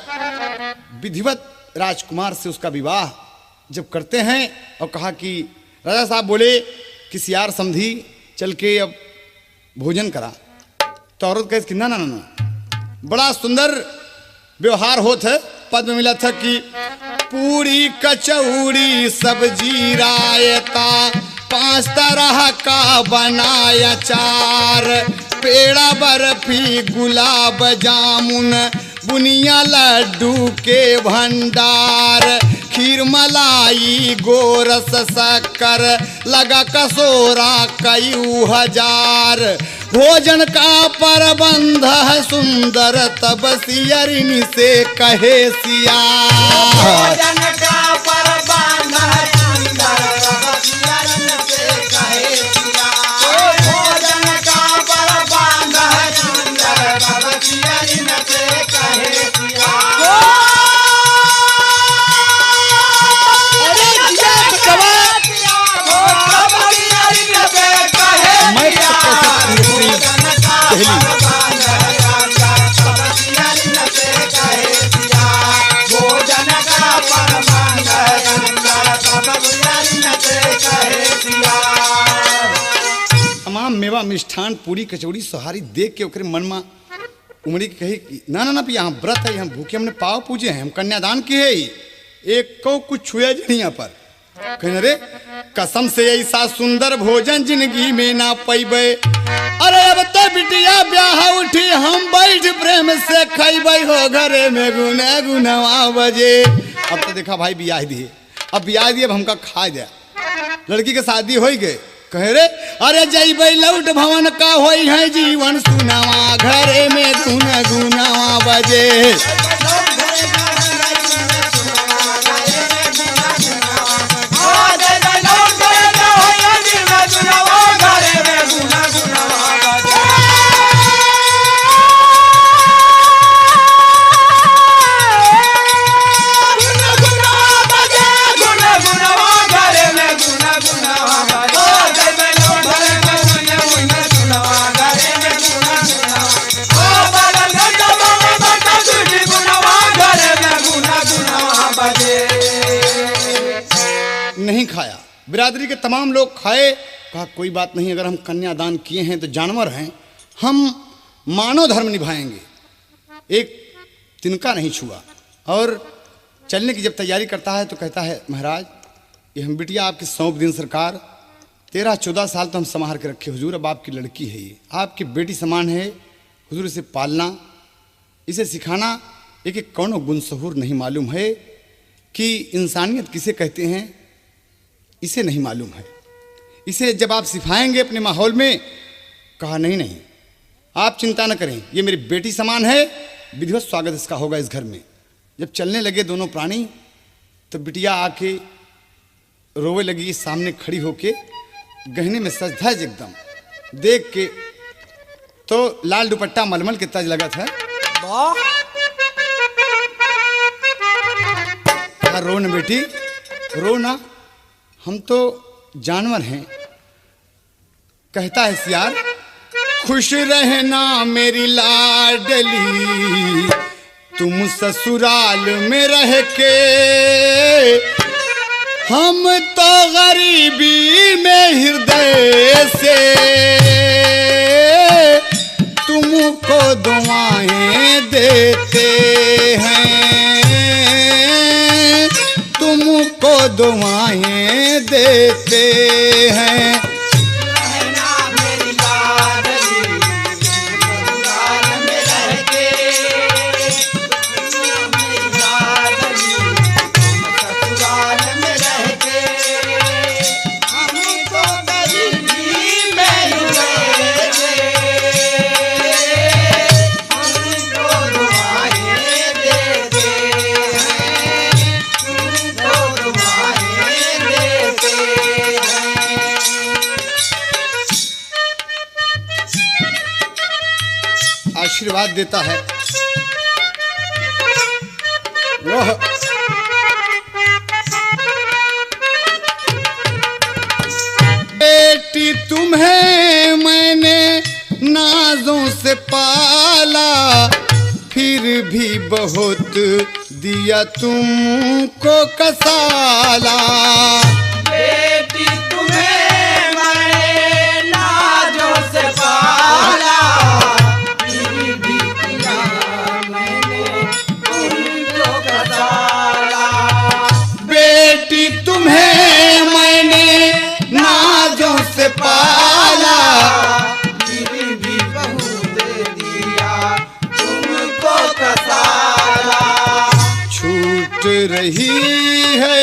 विधिवत राजकुमार से उसका विवाह जब करते हैं और कहा कि राजा साहब बोले कि सियार समझी चल के अब भोजन करा, तो औरत कहे कि ना ना ना ना, बड़ा सुंदर व्यवहार होत है। पद में मिला था कि पूरी कचौड़ी सब्जी रायता 5 तरह का बनाया चार, पेड़ा बर्फी गुलाब जामुन बुनिया लड्डू के भंडार, खीर मलाई गोरस शक्कर लगा कसोरा कई हजार, भोजन का प्रबंध है सुंदर तब सियरिन से कहे सियार। भोजन का प्रबंध है सुंदर तब सियरिन से कहे सियार। भोजन का प्रबंध है सुंदर तब सियरिन से कहे सियार। तमाम मेवा मिष्ठान पूरी कचौड़ी सोहारी देख के ओकरे मन में उमड़ी के कही कि ना ना ना, यहाँ व्रत है, यहाँ भूखे हमने पाव पूजे हैं, हम कन्यादान किए है, एक को कुछ छुए नहीं यहाँ पर। कहने रे कसम से ऐसा सुंदर भोजन जिंदगी में ना पैबे, अरे अब तो बिटिया ब्याह उठी हम बैठ प्रेम से खैबै हो घरे में गुने गुनवा बजे। अब तो देखा भाई ब्याह दिए, अब ब्याह दिए, अब हमका खा दिया, लड़की के शादी हो गए। कहे रे अरे जैबै लौट भवन का होई है जीवन सुनावा घरे में गुना गुनावा बजे। नहीं खाया, बिरादरी के तमाम लोग खाए। कहा कोई बात नहीं, अगर हम कन्यादान किए हैं तो जानवर हैं, हम मानव धर्म निभाएंगे। एक तिनका नहीं छुआ और चलने की जब तैयारी करता है तो कहता है महाराज ये हम बिटिया आपकी सौंप दिन सरकार, 13-14 साल तो हम संभाल के रखे हुजूर, अब आपकी लड़की है, ये आपकी बेटी समान है हुजूर, इसे पालना इसे सिखाना। एक एक कौनो गुणसहूर नहीं मालूम है कि इंसानियत किसे कहते हैं, इसे नहीं मालूम है। इसे जब आप सिखाएंगे अपने माहौल में। कहा नहीं नहीं आप चिंता न करें, ये मेरी बेटी समान है, विधिवत स्वागत इसका होगा इस घर में। जब चलने लगे दोनों प्राणी तो बिटिया आके रोवे लगी, सामने खड़ी होके गहने में सज धज एकदम देख के, तो लाल दुपट्टा मलमल के तज लगा था। रो न बेटी रो ना, हम तो जानवर हैं। कहता है सियार खुश रहना मेरी लाडली, तुम ससुराल में रह के, हम तो गरीबी में हृदय से तुमको दुआएं देते हैं, तुमको दुआएं देते हैं। आशीर्वाद देता है। वह बेटी तुम्हें मैंने नाजों से पाला, फिर भी बहुत दिया तुमको कसाला। बेटी तुम्हें मैंने नाजों से पाला, फिर भी दिया मैंने तुमको कसाला। बेटी तुम्हें मैंने नाजों से पाला, फिर भी बहुत दिया तुमको कसाला। छूट रही है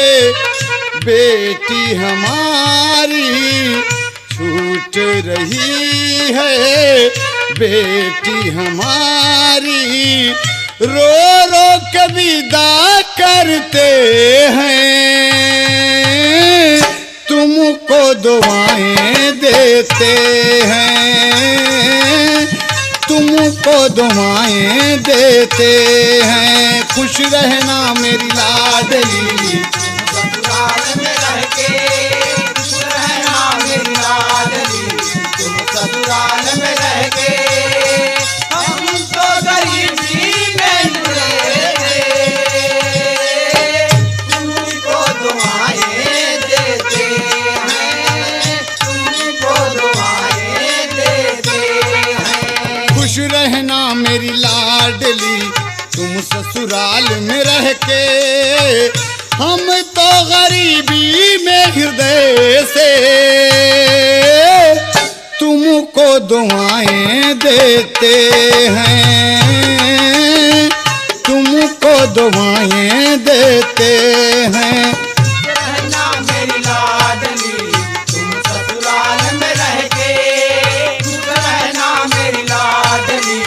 बेटी हमारी, छूट रही है बेटी हमारी, रो रो के विदा करते हैं, तुमको दुआएं देते हैं, तुमको दुआएं देते हैं। खुश रहना मेरी लाडली, ससुराल में रह के खुश रहना मेरी लाडली, तुम ससुराल में रह के। हम तो गरीबी में जुड़े थे, तुमको दुआएं देते हैं, तुमको दुआएं देते हैं। खुश रहना मेरी लाडली, तुम ससुराल में रह के। हम तो गरीबी में हृदय से तुमको दुआएं देते हैं, तुमको दुआएं देते हैं। रहना मेरी लाडली, तुम ससुराल में रह के खुश रहना मेरी लाडली,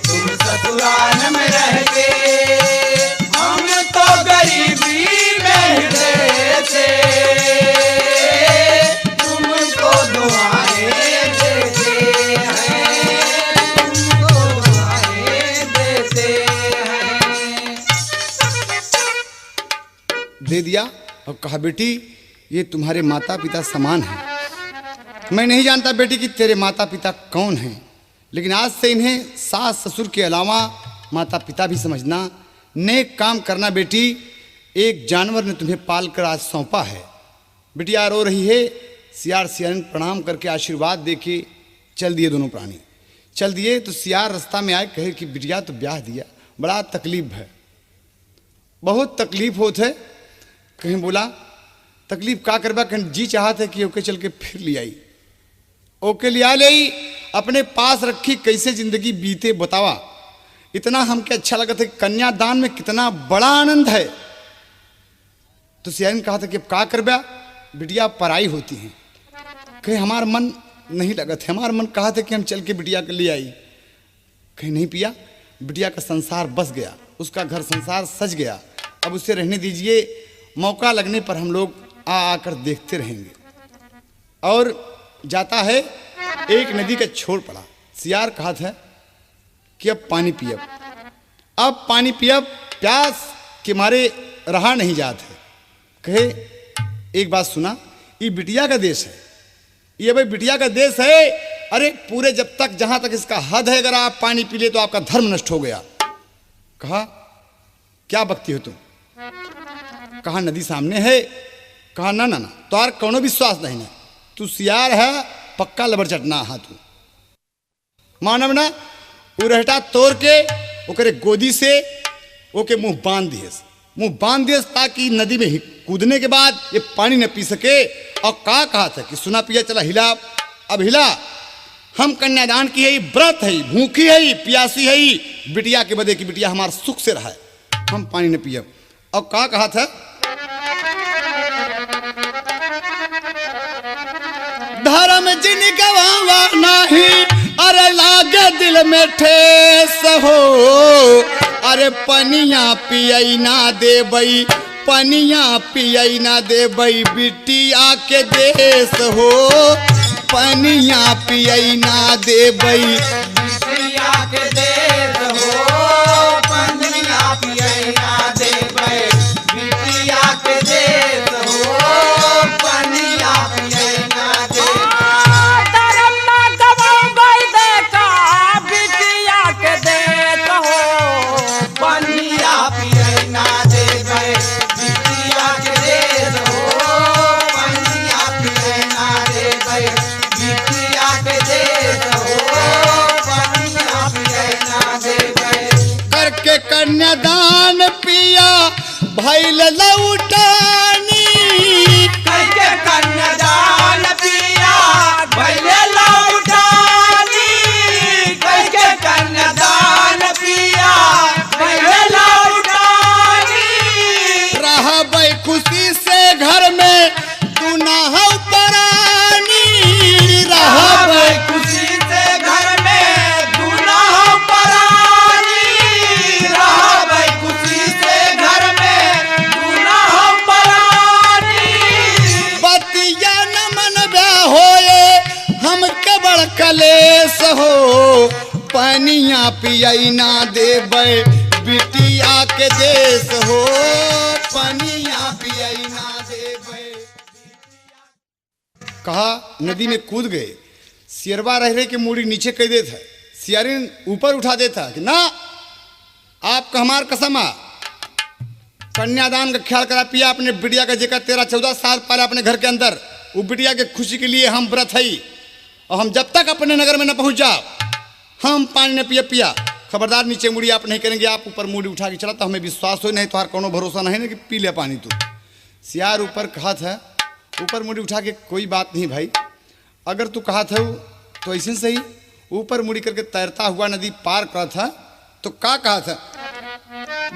तुम ससुराल में रह के। हम तो गरीबी में हृदय से तुमको दुआएं देते हैं, तुमको दुआएं देते हैं। दे दिया और कहा बेटी ये तुम्हारे माता पिता समान हैं। मैं नहीं जानता बेटी कि तेरे माता पिता कौन हैं, लेकिन आज से इन्हें सास ससुर के अलावा माता पिता भी समझना, नेक काम करना। बेटी एक जानवर ने तुम्हें पाल कर आज सौंपा है। बिटिया रो रही है। सियार सियारन प्रणाम करके आशीर्वाद दे के चल दिए। दोनों प्राणी चल दिए तो सियार रास्ता में आए, कहे कि बिटिया तो ब्याह दिया, बड़ा तकलीफ है, बहुत तकलीफ होत है। कहीं बोला तकलीफ का करबा, कहीं जी चाहत है कि ओके चल के फिर ले आई। ओके लिया ले अपने पास रखी, कैसे जिंदगी बीते बतावा। इतना हमके अच्छा लगा था कि कन्यादान में कितना बड़ा आनंद है। तो सियार ने कहा था कि अब का करबा, बिटिया पराई होती हैं। कहीं हमारा मन नहीं लगा था, हमारा मन कहा था कि हम चल के बिटिया के ले आई। कहीं नहीं पिया, बिटिया का संसार बस गया, उसका घर संसार सज गया। अब उसे रहने दीजिए, मौका लगने पर हम लोग आ आकर देखते रहेंगे। और जाता है, एक नदी का छोर पड़ा। सियार कहा था कि अब पानी पियब, अब पानी पियब, प्यास के मारे रहा नहीं जात है। कहे एक बात सुना, ये बिटिया का देश है, ये भाई बिटिया का देश है। अरे पूरे जब तक जहां तक इसका हद है, अगर आप पानी पी ले तो आपका धर्म नष्ट हो गया। कहा क्या बकती हो तुम? कहा नदी सामने है। कहा ना ना ना, तोहार कौनो विश्वास नहीं है, तू सियार है, पक्का लबर चटना हाथ तू मानव ना। उरहटा तोड़ के ओकरे गोदी से ओके मुंह बांध दिएस, मुंह बांध दिएस, ताकि नदी में कूदने के बाद ये पानी न पी सके। और का कहा था कि सुना पिया चला हिला, अब हिला, हम कन्यादान की है, व्रत है, भूखी है, प्यासी है, बिटिया के बदे की बिटिया हमारा सुख से रहा है, हम पानी न पिए। और का कहा था, धर्म जिन गवावा नहीं, अरे लागे दिल में ठेस हो। अरे पनिया पियई ना दे बई, पनिया पियई ना दे बई, बिटिया के देश हो। पनिया पियई ना दे बई, बिटिया के देश भैल लौटानी कैके कन्यादान पिया भैले लौटानी कैके कन्यादान पिया भैले लौटानी रहबै खुशी से घर में तू ना हो परानी रहबै खुशी से घर में दूल्हा हो परानी रहबै खुशी से घर में दूल्हा हो परानी बतिया न मनबे होए हम कबड़ कलेस हो पानिया पियई ना देबै बिटिया के देश हो पानिया पियई ना देबै। कहा नदी में कूद गए। सियरवा रह रहे के मूड़ी नीचे कह देता है, सियारिन ऊपर उठा देता कि ना आपका हमार कसम आ कन्यादान का ख्याल करा पिया अपने बिटिया का जेकर 13-14 साल पहले अपने घर के अंदर वो बिटिया के खुशी के लिए हम व्रत है और हम जब तक अपने नगर में न पहुंच जाओ हम पानी न पिया पिया खबरदार नीचे मुड़ी आप नहीं करेंगे। आप ऊपर मुड़ी उठा के चला तो हमें विश्वास हो नहीं तो कोनो भरोसा नहीं ना कि पी ले पानी तू। सियार ऊपर कहा था ऊपर मुड़ी उठा के कोई बात नहीं भाई, अगर तू कहा था तो ऐसे सही। ऊपर मुड़ी करके तैरता हुआ नदी पार करा था तो का कहा था,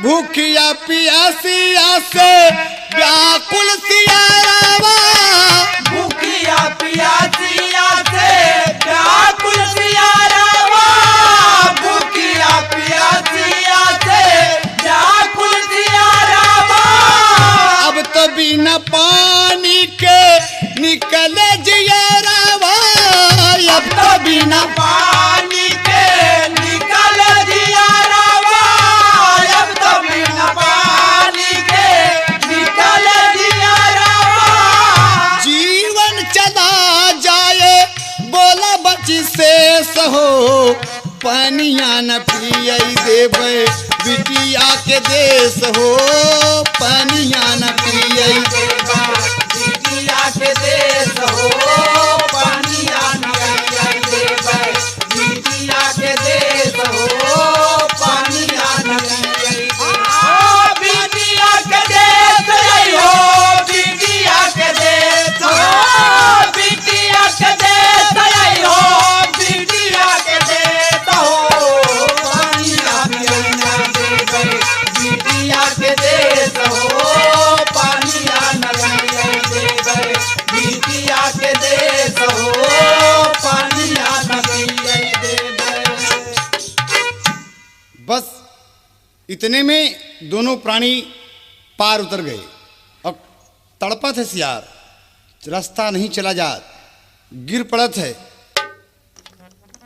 भूखिया पियासिया से व्याकुल सियारावा भूखिया पियासिया से व्याकुल सियारावा भूखिया पियासिया से व्याकुल सियारावा अब तो बिना पानी के निकले जियारावा अब तो बिना पानी के निकल जियारावा अब तो बिना पानी के निकल जियारावा जीवन चला जाए बोला बची शेष हो पानिया न पियई देबै बिटिया के देश हो पानिया न पियई बिटिया के देश हो पानिया न पियई बिटिया के देश हो पानिया न पियई बिटिया के देश हो बिटिया के देश हो बिटिया के देश हो बिटिया के देश हो पानिया पियई न देबै बिटिया के देश हो पानिया न पियई देबै बिटिया के देश हो पानिया न पियई देबै। बस इतने में दोनों प्राणी पार उतर गए और तड़पत है सियार, रास्ता नहीं चला जा, गिर पड़त है,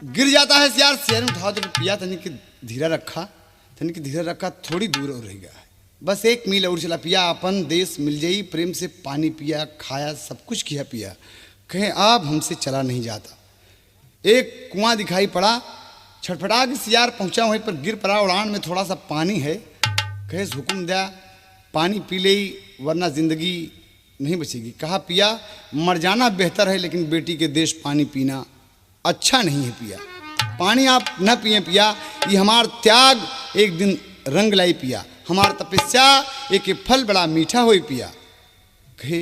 गिर जाता है सियार। सियार ने उठा तो पिया तनिक धीरा रखा थोड़ी दूर और रह गया है, बस 1 मील और चला पिया अपन देश मिल जाई। प्रेम से पानी पिया खाया सब कुछ किया पिया, कहे अब हमसे चला नहीं जाता। एक कुआं दिखाई पड़ा, छटपटा के सियार पहुंचा, वहीं पर गिर पड़ा, उड़ान में थोड़ा सा पानी है, कहे हुक्म दिया पानी पी ले वरना जिंदगी नहीं बचेगी। कहा पिया मर जाना बेहतर है लेकिन बेटी के देश पानी पीना अच्छा नहीं है पिया, पानी आप न पिए पिया, ये हमार त्याग एक दिन रंग लाई पिया, हमार तपस्या एक फल बड़ा मीठा हो पिया। कहे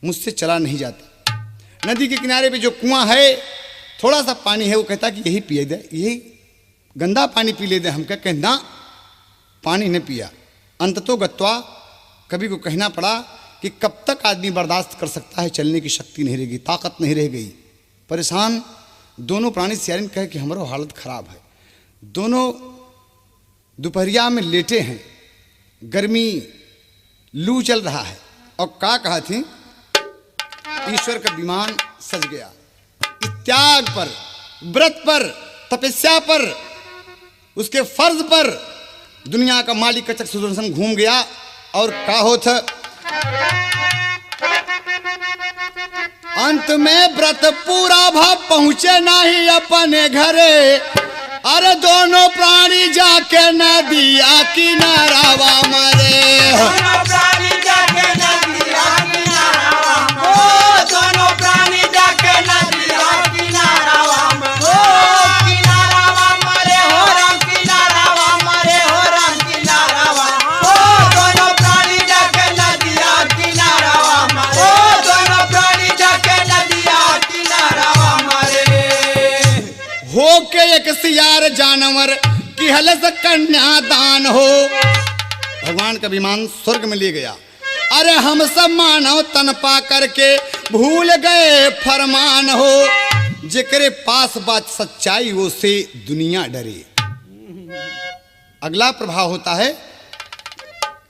मुझसे चला नहीं जाता। नदी के किनारे पे जो कुआं है थोड़ा सा पानी है, वो कहता कि यही पिए दे, यही गंदा पानी पी ले दे। हम क्या कहना पानी न पिया। अंततो गत्वा कभी को कहना पड़ा कि कब तक आदमी बर्दाश्त कर सकता है, चलने की शक्ति नहीं रहेगी, ताकत नहीं रह गई। परेशान दोनों प्राणी सियारिन कहे कि हमारो हालत खराब है। दोनों दोपहरिया में लेटे हैं, गर्मी लू चल रहा है और का कहा थी ईश्वर का विमान सज गया। त्याग पर, व्रत पर, तपस्या पर, उसके फर्ज पर दुनिया का मालिक कचक सुदर्शन घूम गया और का होता अंत में व्रत पूरा भाव पहुंचे नहीं अपने घरे। अरे दोनों प्राणी जाके नदिया किनारावा मरे, दोनों प्राणी जाके नदिया किनारावा ओ दोनों प्राणी जाके नदिया किनारावा ओ किनारावा मरे हो राम किनारावा मरे हो राम किनारावा ओ दोनों प्राणी जाके सियार जानवर की हलस कन्यादान हो। भगवान का विमान स्वर्ग में ले गया। अरे हम सब मानव तन पा करके भूल गए फरमान हो। जेकरे पास बात सच्चाई वो से दुनिया डरे। अगला प्रभाव होता है,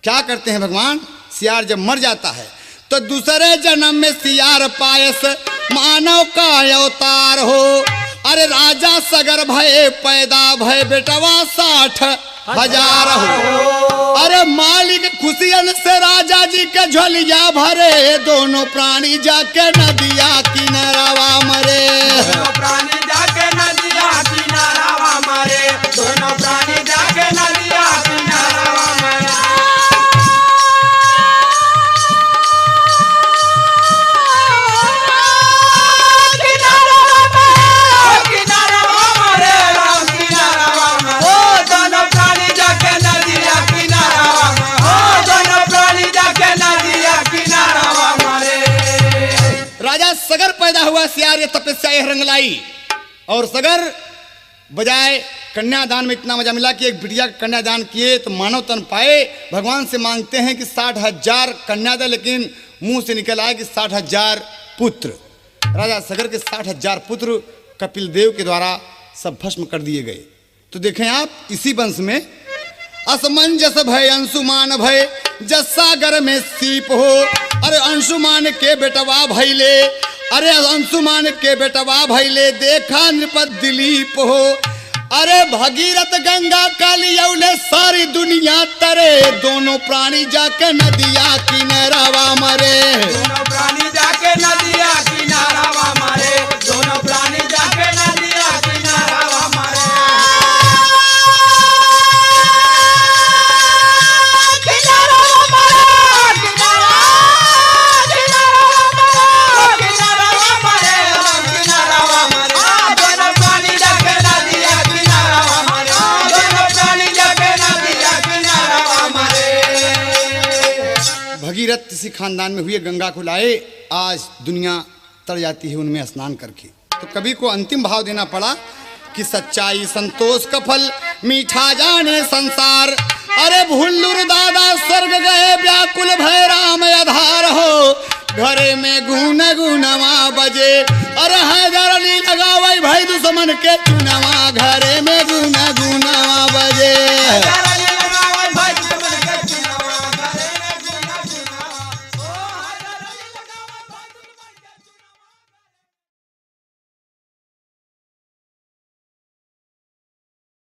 क्या करते हैं भगवान? सियार जब मर जाता है तो दूसरे जन्म में सियार पायस मानव का अवतार हो। अरे राजा सगर भय पैदा भय बेटवा 60,000 हो। अरे मालिक खुशियन से राजा जी के झोलिया भरे, दोनों प्राणी जाके नदिया किनारावा मरे। दोनों प्राणी जाके नदिया किनारावा मरे, दोनों प्राणी जाके नदिया किनारावा मरे। सगर पैदा हुआ, सियार ये तपस्या ये रंग लाई। और सगर बजाय कन्यादान में इतना मजा मिला कि एक बिटिया का कन्यादान किए तो मानव तन पाए। भगवान से मांगते हैं कि 60,000 कन्या दे, लेकिन मुंह से निकल आए कि 60,000 पुत्र। राजा सगर के 60,000 पुत्र कपिल देव के द्वारा सब भस्म कर दिए गए। तो देखें आप, इसी वंश में असमंजस भय अंशुमान भय जस सागर में सीप हो। अरे अंशुमान के बेटवा भैले, अरे अंशुमान के बेटवा भैले देखा नृपत दिलीप हो। अरे भगीरथ गंगा कालियौले सारी दुनिया तरे, दोनों प्राणी जाके नदिया किनारावा मरे। दोनों प्राणी जाके नदिया किनारावा मरे, दोनों प्राणी जाके नदिया किनारावा मरे। भगीरथ किसी खानदान में हुए, गंगा को लाए, आज दुनिया तर जाती है उनमें स्नान करके। तो कवि को अंतिम भाव देना पड़ा कि सच्चाई संतोष का फल मीठा जाने संसार। अरे भुल्लुर दादा स्वर्ग गए व्याकुल भय राम आधार हो। घरे में गुन गुनवा बजे, अरे हैदर अली लगावई भाई दुश्मन के चुनवा। घरे में